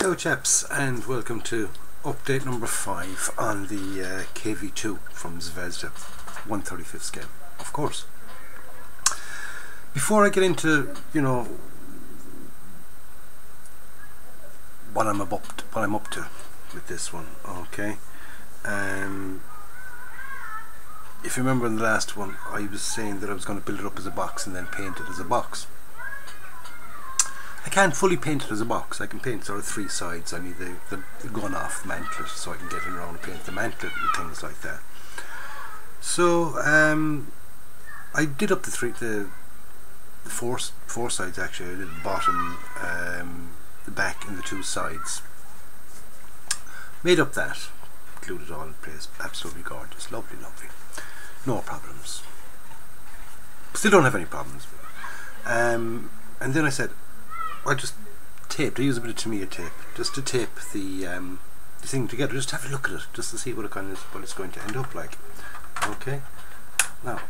Hello chaps, and welcome to update number 5 on the KV-2 from ZVEZDA 1/35 scale, of course. Before I get into, what I'm up to with this one, okay. If you remember in the last one, I was saying that I was going to build it up as a box and then paint it as a box. I can't fully paint it as a box. I can paint sort of 3 sides. I need the gun off the mantlet so I can get in around and paint the mantlet and things like that. So I did up the four sides actually. I did the bottom, the back and the 2 sides. Made up that, glued it all in place. Absolutely gorgeous, lovely, lovely. No problems. Still don't have any problems. And then I said, I just taped. I use a bit of Tamiya tape just to tape the thing together. Just have a look at it, just to see what it's going to end up like. Okay. Now,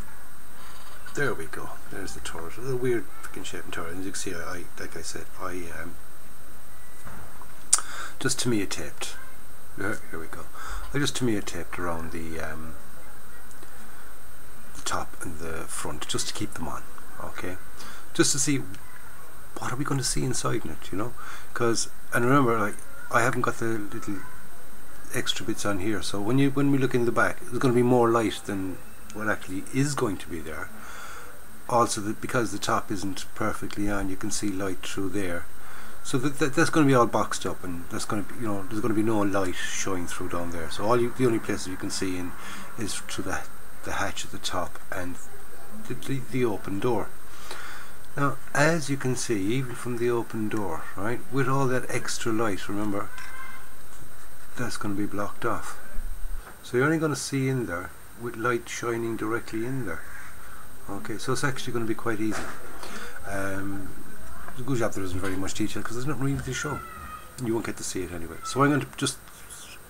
there we go. There's the turret. A weird freaking shaping turret. As you can see, like I said, I just Tamiya taped. Here we go. I just Tamiya taped around the top and the front, just to keep them on. Okay. Just to see what are we going to see inside it, because, and remember, like, I haven't got the little extra bits on here, so when we look in the back, there's going to be more light than what actually is going to be there. Also, because the top isn't perfectly on, you can see light through there, so that's going to be all boxed up, and that's going to be, there's going to be no light showing through down there. So the only places you can see in is through the hatch at the top and the open door. Now, as you can see, even from the open door, right, with all that extra light, remember, that's going to be blocked off. So you're only going to see in there with light shining directly in there. Okay, so it's actually going to be quite easy. It's a good job there isn't very much detail, because there's nothing really to show. You won't get to see it anyway. So I'm going to just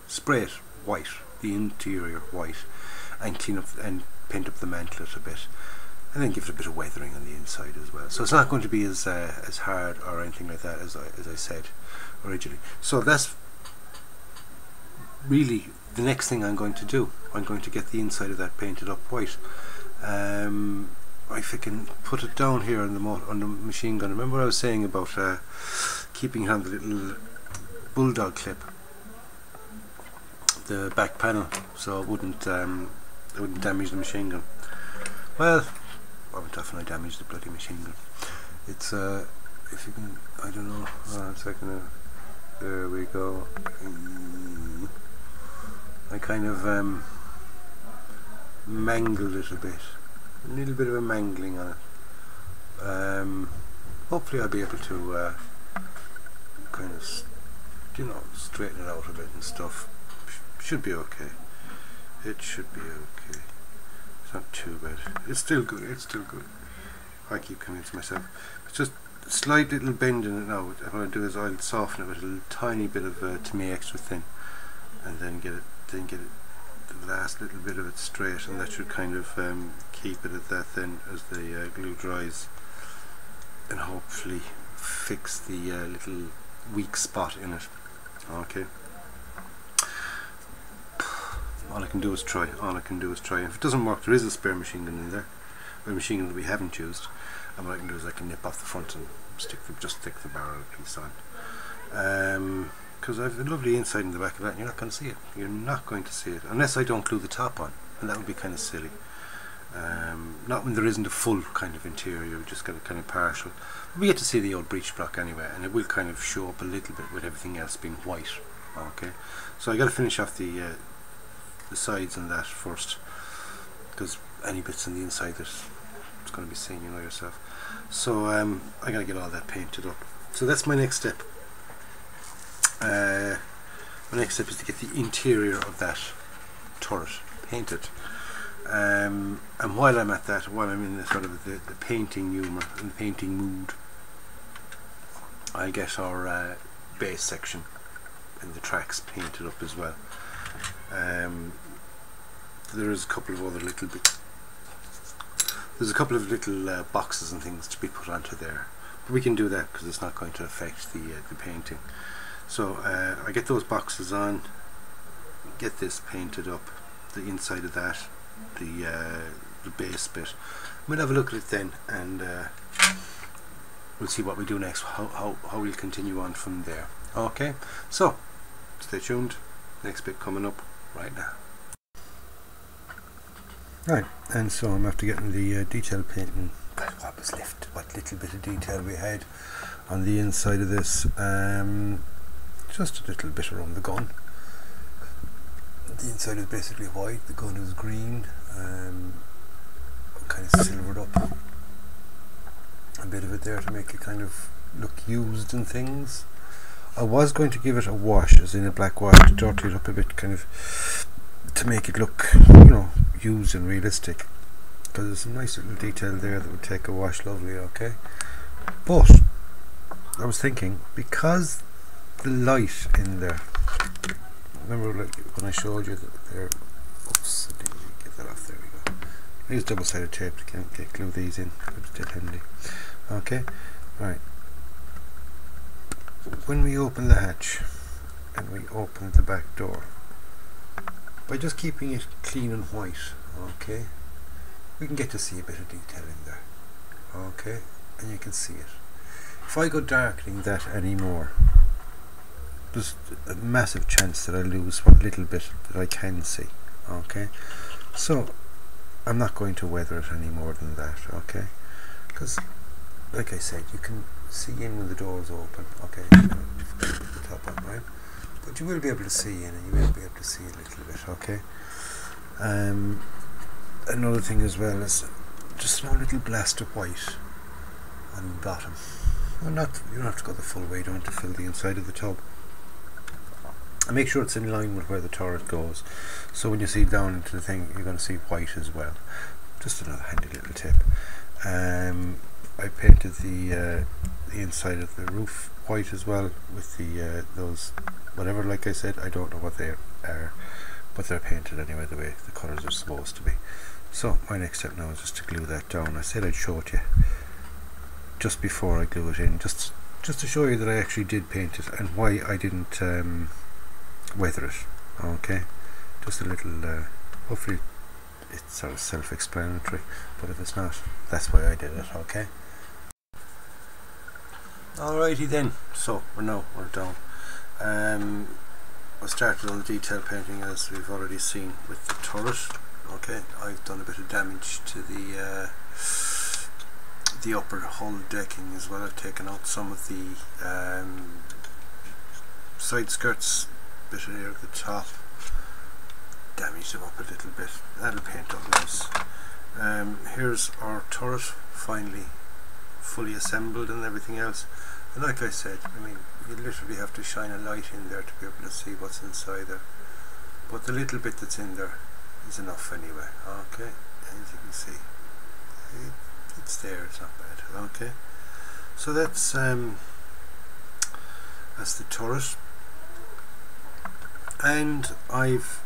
spray it white, the interior white, and clean up and paint up the mantlet a bit. And then give it a bit of weathering on the inside as well. So it's not going to be as hard or anything like that as I said originally. So that's really the next thing I'm going to do. I'm going to get the inside of that painted up white. If I can put it down here on the machine gun. Remember what I was saying about keeping it on the little bulldog clip, the back panel, so it wouldn't damage the machine gun. Well, I went off and I damaged the bloody machine gun. It's if you can, I don't know, a second, there we go. I kind of mangled it a bit, a little bit of a mangling on it. Hopefully I'll be able to kind of, straighten it out a bit and stuff. Should be okay. It should be okay. It's not too bad. It's still good. It's still good. I keep coming to myself. It's just a slight little bend in it now. What I do is I'll soften it with a little tiny bit of Tamiya extra thin, and then get it the last little bit of it straight, and that should kind of keep it at that thin as the glue dries, and hopefully fix the little weak spot in it. Okay. All I can do is try. If it doesn't work, there is a spare machine gun in there, or a machine gun that we haven't used, and what I can do is I can nip off the front and just stick the barrel piece on. Because I have a lovely inside in the back of that, and you're not going to see it. You're not going to see it unless I don't glue the top on, and that would be kind of silly. Not when there isn't a full kind of interior, we just got a kind of partial. We get to see the old breech block anyway, and it will kind of show up a little bit with everything else being white. Okay, so I got to finish off the sides on that first, because any bits on the inside that it's going to be seen, yourself. So I got to get all that painted up. So that's my next step. My next step is to get the interior of that turret painted. And while I'm at that, while I'm in the sort of the painting humour and the painting mood, I'll get our base section and the tracks painted up as well. There is a couple of other little bits. There's a couple of little boxes and things to be put onto there, but we can do that because it's not going to affect the painting. So I get those boxes on, get this painted up, the inside of that, the base bit. We'll have a look at it then, and we'll see what we do next, how we'll continue on from there. Okay, so stay tuned, next bit coming up right now. Right, and so I'm after getting the detail painting, what was left, what little bit of detail we had on the inside of this, just a little bit around the gun. The inside is basically white, the gun is green, kind of silvered up a bit of it there to make it kind of look used and things. I was going to give it a wash, as in a black wash, to dirty it up a bit, kind of to make it look, you know, used and realistic, because there's some nice little detail there that would take a wash lovely. Okay, but I was thinking, because the light in there, remember like when I showed you that there, oops, I didn't get that off, there we go. I use double-sided tape to glue these in, it's dead handy. Okay, right, when we open the hatch and we open the back door, by just keeping it clean and white, okay, we can get to see a bit of detail in there. Okay, and you can see it. If I go darkening that anymore, there's a massive chance that I lose what little bit that I can see. Okay, so I'm not going to weather it any more than that. Okay, because like I said, you can see in when the door is open. Okay, the top on, right? But you will be able to see in, and you will be able to see a little bit. Okay. Another thing as well is just a little blast of white on the bottom. Well, you don't have to go the full way down to fill the inside of the tub. And make sure it's in line with where the turret goes. So when you see down into the thing, you're going to see white as well. Just another handy little tip. I painted the inside of the roof white as well with the those whatever, like I said, I don't know what they are, but they're painted anyway the way the colours are supposed to be. So my next step now is just to glue that down. I said I'd show it you just before I glue it in, just to show you that I actually did paint it and why I didn't weather it. Okay, just a little hopefully it's sort of self-explanatory, but if it's not, that's why I did it. Okay, alrighty then, so we're down. I started on the detail painting, as we've already seen, with the turret. Okay, I've done a bit of damage to the upper hull decking as well. I've taken out some of the side skirts, bit of air at the top, damaged them up a little bit. That'll paint up nice. Here's our turret, finally fully assembled and everything else. And like I said, I mean, you literally have to shine a light in there to be able to see what's inside there. But the little bit that's in there is enough anyway. Okay, as you can see, it's there, it's not bad. Okay, so that's the turret, and I've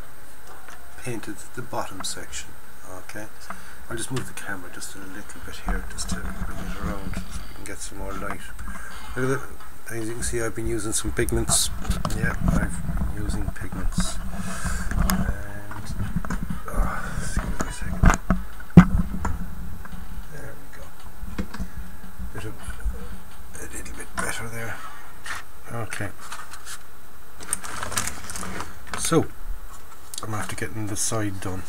painted the bottom section. Okay, I'll just move the camera just a little bit here just to bring it around so we can get some more light. Look at that. As you can see, I've been using some pigments. Yeah, I've been using pigments. And excuse me a second. There we go. A little bit better there. Okay. So I'm after getting the side done.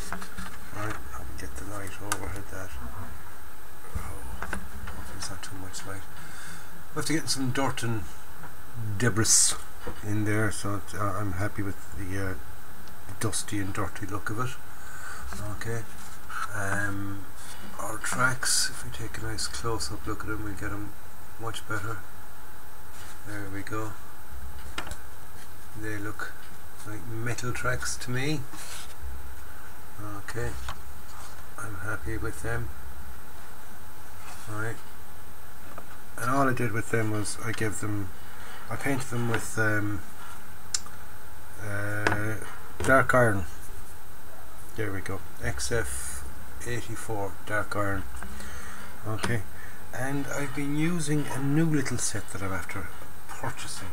Alright, I'll get the light overhead that. Oh, hopefully it's not too much light. I have to get some dirt and debris in there, so I'm happy with the dusty and dirty look of it. Okay, our tracks, if we take a nice close-up look at them, we'll get them much better. There we go. They look like metal tracks to me. Okay, I'm happy with them. Alright. And all I did with them was I painted them with dark iron. There we go, XF84 dark iron. Okay, and I've been using a new little set that I'm after purchasing.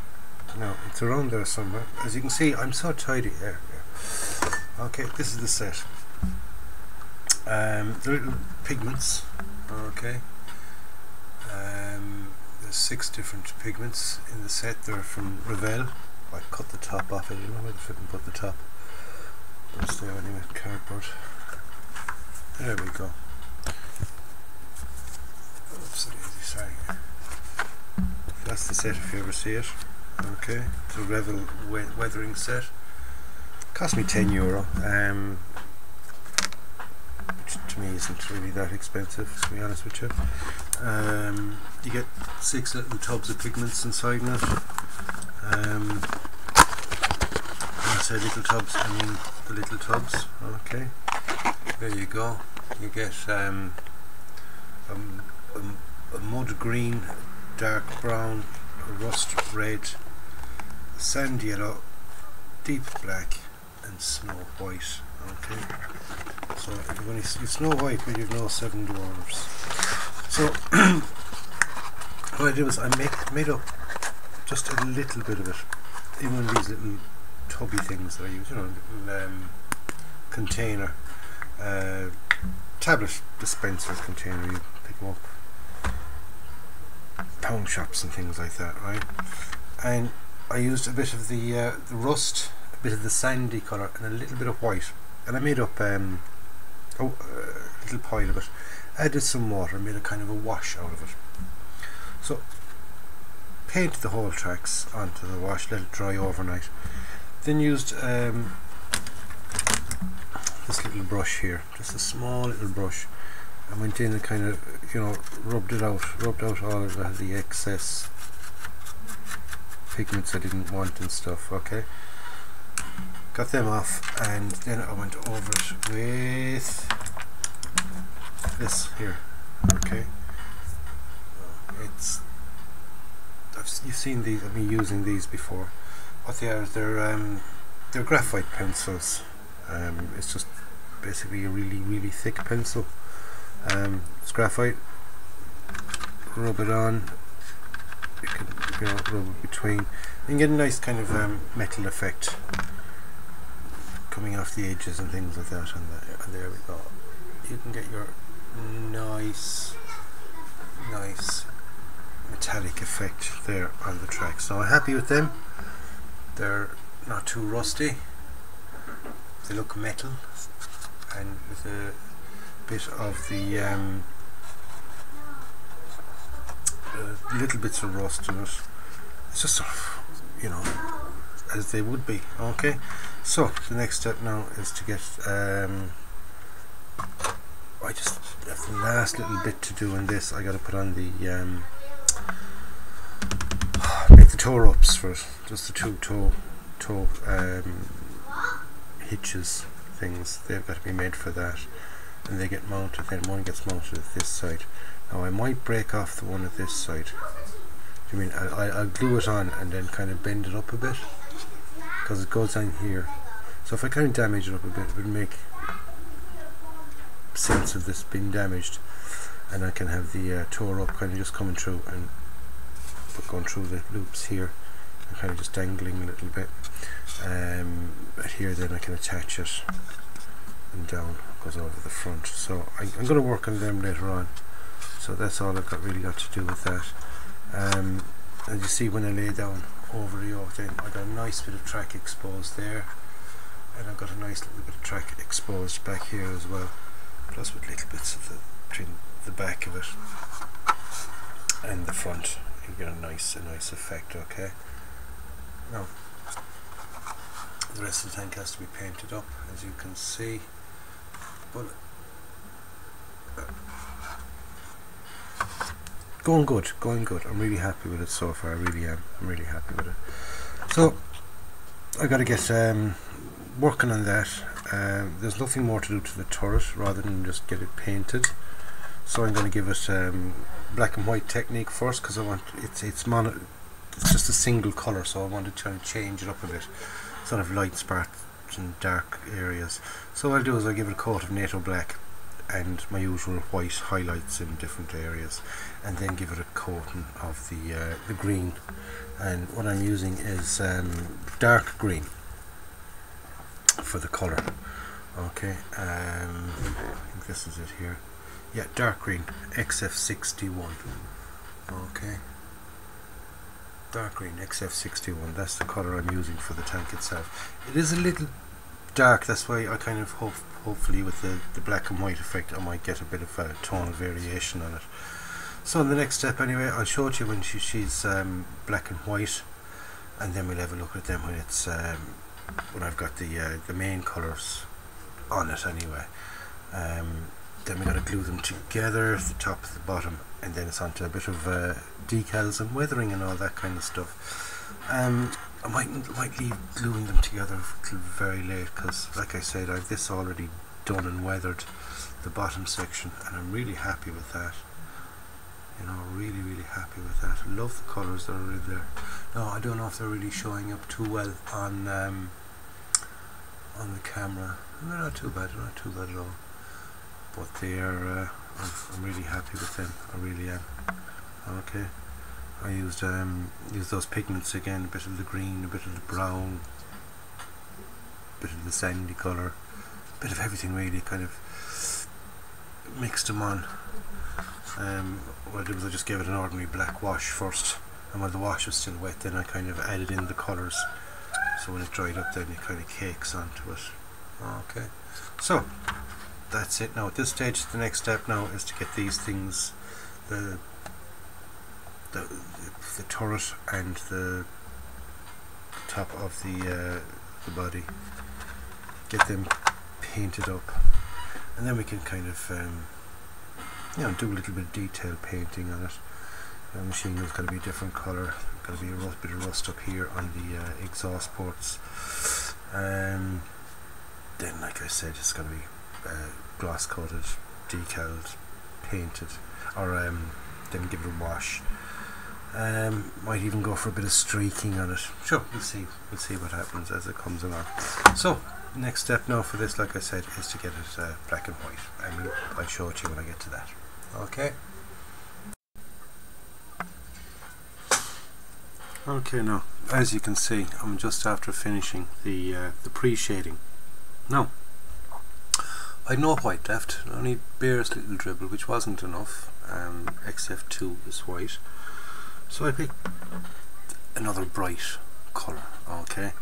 No, it's around there somewhere. As you can see, I'm so tidy. There. Okay, this is the set. The little pigments. Okay. There's 6 different pigments in the set. They're from Revell. I cut the top off. I don't know where to fit and put the top. But it's there anyway, cardboard. There we go. Oops, sorry. That's the set if you ever see it. Okay, it's a Revell weathering set. Cost me €10, which to me isn't really that expensive, to be honest with you. You get 6 little tubs of pigments inside it. When I say little tubs, I mean the little tubs. Okay, there you go. You get a mud green, dark brown, a rust red, sand yellow, deep black, and snow white. Okay, so if you've only snow white, but you've no 7 dwarfs. So what I did was I made up just a little bit of it in one of these little tubby things that I use, you know, little container, tablet dispenser container. You pick them up, pound shops and things like that, right? And I used a bit of the rust, a bit of the sandy colour, and a little bit of white, and I made up a little pile of it. Added some water, made a kind of a wash out of it. So painted the whole tracks onto the wash, let it dry overnight. Then used this little brush here, just a small little brush, and went in and kind of, you know, rubbed out all of the excess pigments I didn't want and stuff. Okay, got them off, and then I went over it with this here. Okay, you've seen these, I've been using these before. What they are, they're graphite pencils. It's just basically a really thick pencil. It's graphite. Rub it on. You can, you know, rub it between and get a nice kind of metal effect coming off the edges and things like that. And there we go. You can get your nice metallic effect there on the track. So I'm happy with them. They're not too rusty. They look metal, and with a bit of the little bits of rust in it. It's just sort of, you know, as they would be. Okay, so the next step now is to get I just have the last little bit to do in this. I got to put on the make the toe ups for it. Just the two toe hitches things. They've got to be made for that, and they get mounted. Then one gets mounted at this side. Now I might break off the one at this side. I mean, I'll glue it on and then kind of bend it up a bit, because it goes on here. So if I kind of damage it up a bit, it would make sense of this being damaged, and I can have the toe up kind of just coming through and going through the loops here and kind of just dangling a little bit. But here then I can attach it, and down goes over the front. So I'm going to work on them later on. So that's all I've really got to do with that. As you see, when I lay down over the yoke, then I got a nice bit of track exposed there, and I've got a nice little bit of track exposed back here as well, plus with little bits of between the back of it and the front. You get a nice effect. Okay, now the rest of the tank has to be painted up, as you can see, but going good. I'm really happy with it so far. I really am. I'm really happy with it. So I got to get working on that. There's nothing more to do to the turret rather than just get it painted. So I'm going to give it black and white technique first, because I want it's just a single color, so I want to try and change it up a bit, sort of light spots and dark areas. So what I'll do is I'll give it a coat of NATO black, and my usual white highlights in different areas, and then give it a coating of the green. And what I'm using is dark green for the colour. Okay, I think this is it here. Yeah, dark green, XF61. Okay, dark green, XF61. That's the colour I'm using for the tank itself. It is a little dark, that's why I kind of hopefully with the black and white effect I might get a bit of a tonal variation on it. So in the next step anyway, I'll show it you when she's black and white, and then we'll have a look at them when it's when I've got the main colours on it anyway. Then we're going to glue them together, the top to the bottom, and then it's onto a bit of decals and weathering and all that kind of stuff. I might leave gluing them together till very late, because like I said, I've this already done and weathered the bottom section, and I'm really happy with that. You know, really happy with that. I love the colours that are in there. No, I don't know if they're really showing up too well on the camera. They're not too bad at all. But they are. I'm really happy with them. I really am. Okay. I used those pigments again. A bit of the green, a bit of the brown, a bit of the sandy colour, a bit of everything really. Kind of mixed them on. What I did was I just gave it an ordinary black wash first, and while the wash was still wet, then I kind of added in the colours. So when it dried up, then it kind of cakes onto it. Okay. So that's it now. At this stage, the next step now is to get these things, the turret and the top of the body, get them painted up, and then we can kind of you know, do a little bit of detail painting on it. The machine is going to be a different colour. Going to be a bit of rust up here on the exhaust ports. Then, like I said, it's going to be gloss coated, decaled, painted, or then give it a wash. Might even go for a bit of streaking on it. Sure, we'll see what happens as it comes along. So next step now for this, like I said, is to get it black and white, and I'll show it to you when I get to that. Okay. Okay, now as you can see, I'm just after finishing the pre-shading. Now I had no white left, only barest little dribble, which wasn't enough. XF2 is white, so I picked another bright colour. Okay,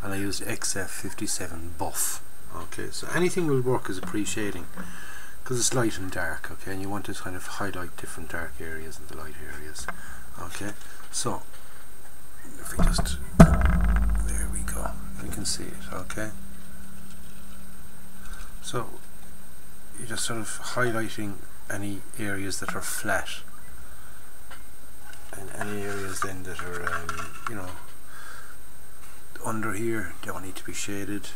and I used XF57 buff. Okay, so anything will work as a pre-shading because it's light and dark. Okay, and you want to kind of highlight different dark areas and the light areas. Okay, so if we just, there we go, you can see it. Okay, so you're just sort of highlighting any areas that are flat, and any areas then that are you know, under here don't need to be shaded.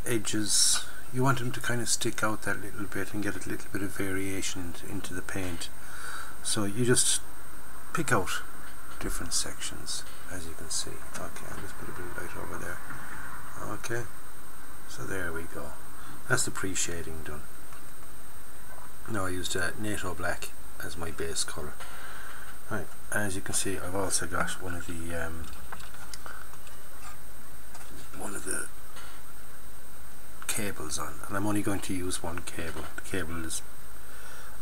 Edges, you want them to kind of stick out that little bit and get a little bit of variation into the paint. So you just pick out different sections, as you can see. Okay, I'll just put a bit of light over there. Okay, so there we go. That's the pre-shading done. Now I used NATO black as my base colour. Right, and as you can see, I've also got one of the cables on, and I'm only going to use one cable. The cable is,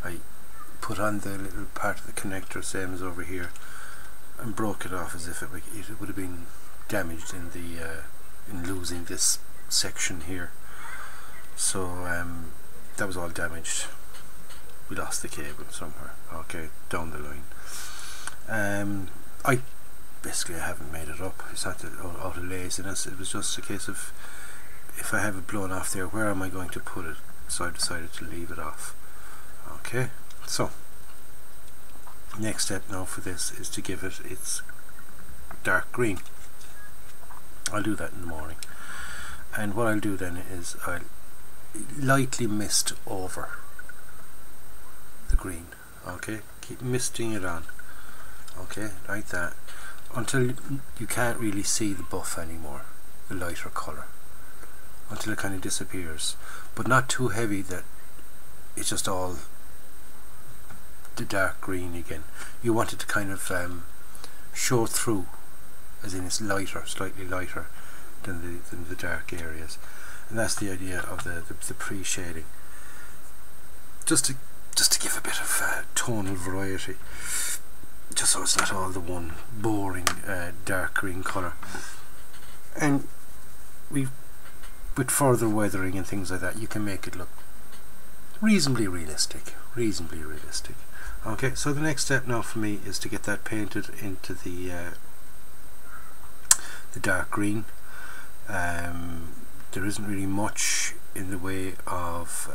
I put on the little part of the connector, same as over here, and broke it off as if it would have been damaged in the in losing this section here. So that was all damaged. We lost the cable somewhere. Okay, down the line. I basically haven't made it up. It's not out of laziness. It was just a case of, if I have it blown off there, where am I going to put it? So I decided to leave it off. Okay, so next step now for this is to give it its dark green. I'll do that in the morning, and what I'll do then is I'll lightly mist over the green. Okay, keep misting it on. Okay, like that, until you can't really see the buff anymore, the lighter colour, until it kind of disappears, but not too heavy that it's just all the dark green again. You want it to kind of show through, as in it's lighter, slightly lighter than the dark areas, and that's the idea of the pre-shading, just to give a bit of tonal variety, just so it's not all the one boring dark green colour. And with further weathering and things like that, you can make it look reasonably realistic. Okay, so the next step now for me is to get that painted into the dark green. There isn't really much in the way of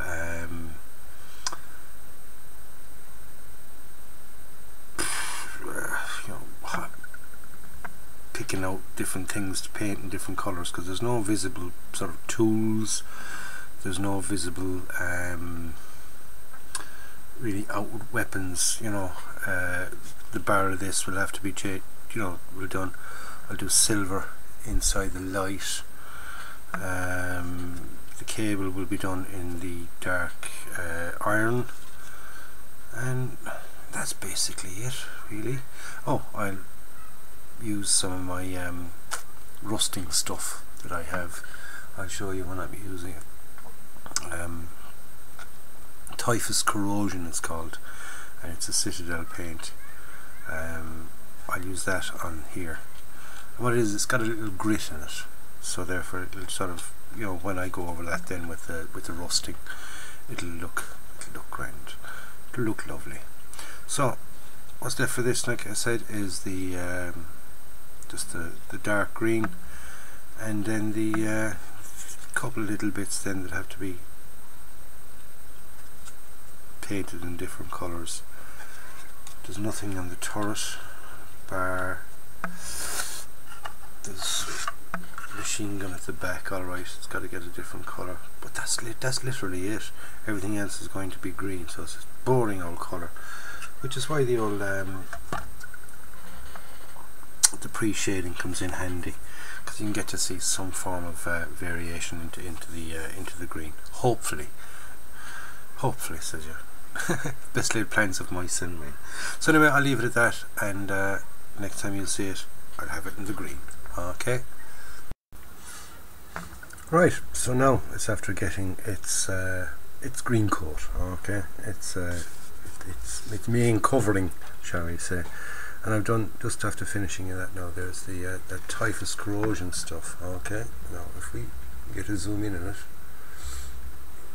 you know, picking out different things to paint in different colours, because there's no visible sort of tools, there's no visible really outward weapons, you know. The bar of this will have to be done. I'll do silver inside the light. The cable will be done in the dark iron, and that's basically it, really. Oh, I'll use some of my rusting stuff that I have. I'll show you when I'm using it. Typhus Corrosion it's called, and it's a Citadel paint. I'll use that on here, and what it is, it's got a little grit in it, so therefore it'll sort of, you know, when I go over that then with the rusting, it'll look grand, it'll look lovely. So what's left for this, like I said, is the just the dark green, and then the couple of little bits then that have to be painted in different colours. There's nothing on the turret bar. There's a machine gun at the back. Alright, it's got to get a different colour, but that's literally it. Everything else is going to be green, so it's a boring old colour, which is why the old the pre-shading comes in handy, because you can get to see some form of variation into the green. Hopefully, says you. Best laid plans of mice and men. So anyway, I'll leave it at that, and next time you'll see it, I'll have it in the green. Okay. Right. So now it's after getting its green coat. Okay. It's main covering, shall we say? And I've done, just after finishing that now, there's the that Typhus Corrosion stuff. Okay. Now if we get a zoom in on it,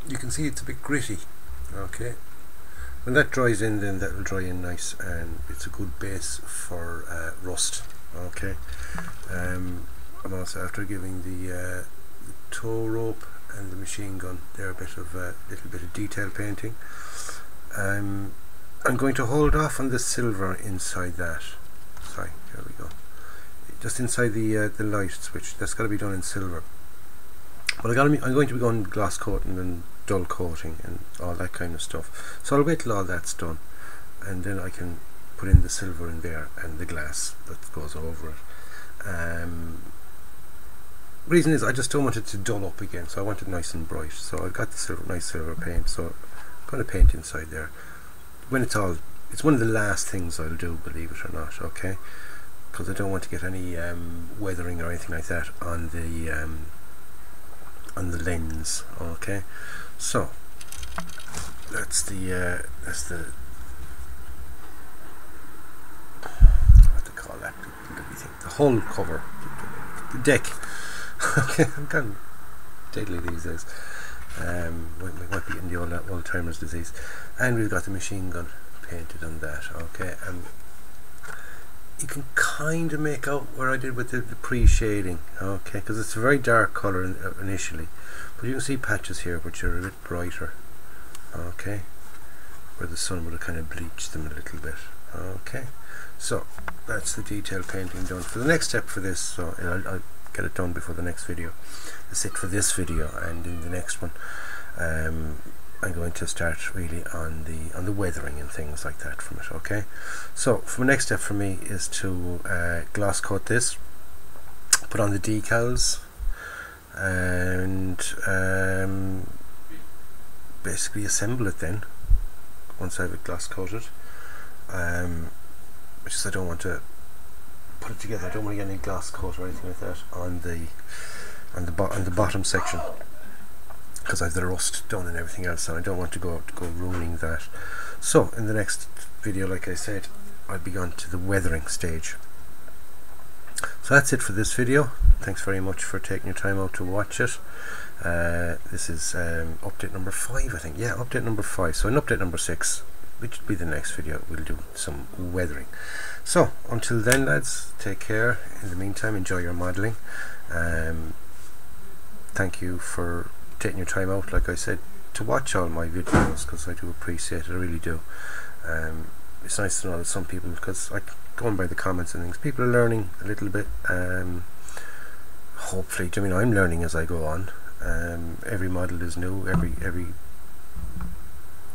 you can see it's a bit gritty. Okay. When that dries in, then that will dry in nice, and it's a good base for rust. Okay. I'm also after giving the tow rope and the machine gun there a bit of little bit of detail painting. I'm going to hold off on the silver inside that. Sorry, here we go. Just inside the light switch. That's got to be done in silver. But I'm going to be going glass coating and dull coating and all that kind of stuff. So I'll wait till all that's done, and then I can put in the silver in there and the glass that goes over it. Reason is I just don't want it to dull up again, so I want it nice and bright. So I've got the nice silver paint, so I'm going to paint inside there. When it's one of the last things I'll do, believe it or not. Okay, because I don't want to get any weathering or anything like that on the lens. Okay, so that's the what to call that, the hull cover, the deck. Okay, I'm kind of deadly these days. We might be in the old timers disease. And we've got the machine gun painted on that. Okay, and you can kind of make out where I did with the pre-shading. Okay, because it's a very dark colour initially, but you can see patches here which are a bit brighter. Okay, where the sun would have kind of bleached them a little bit. Okay, so that's the detail painting done. For the next step for this, so I'll get it done before the next video. That's it for this video, and in the next one I'm going to start really on the weathering and things like that from it. Okay, so the next step for me is to glass coat this, put on the decals, and basically assemble it then once I have it glass coated. Just I don't want to put it together. I don't want to get any glass coat or anything like that on the bottom section, because I have the rust done and everything else, and I don't want to go ruining that. So in the next video, like I said, I'll be on to the weathering stage. So that's it for this video. Thanks very much for taking your time out to watch it. This is update number 5, I think. Yeah, update number 5. So in update number 6, which will be the next video, we'll do some weathering. So until then, lads, take care. In the meantime, enjoy your modelling. Thank you for taking your time out, like I said, to watch all my videos, because I do appreciate it, I really do. It's nice to know that some people, because going by the comments and things, people are learning a little bit. Hopefully, I mean, I'm learning as I go on. Every model is new. Every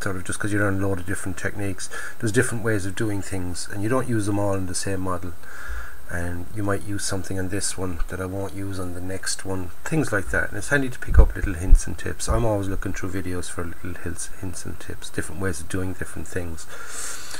sort of, just because you learn a load of different techniques, there's different ways of doing things, and you don't use them all in the same model. And you might use something on this one that I won't use on the next one, things like that. And it's handy to pick up little hints and tips. I'm always looking through videos for little hints and tips, different ways of doing different things.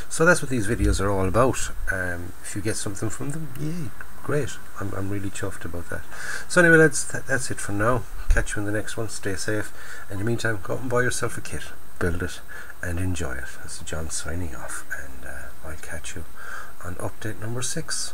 So that's what these videos are all about. If you get something from them, yay, great. I'm really chuffed about that. So anyway, that's it for now. Catch you in the next one. Stay safe. In the meantime, go out and buy yourself a kit, build it, and enjoy it. This is John signing off, and I'll catch you on update number 6.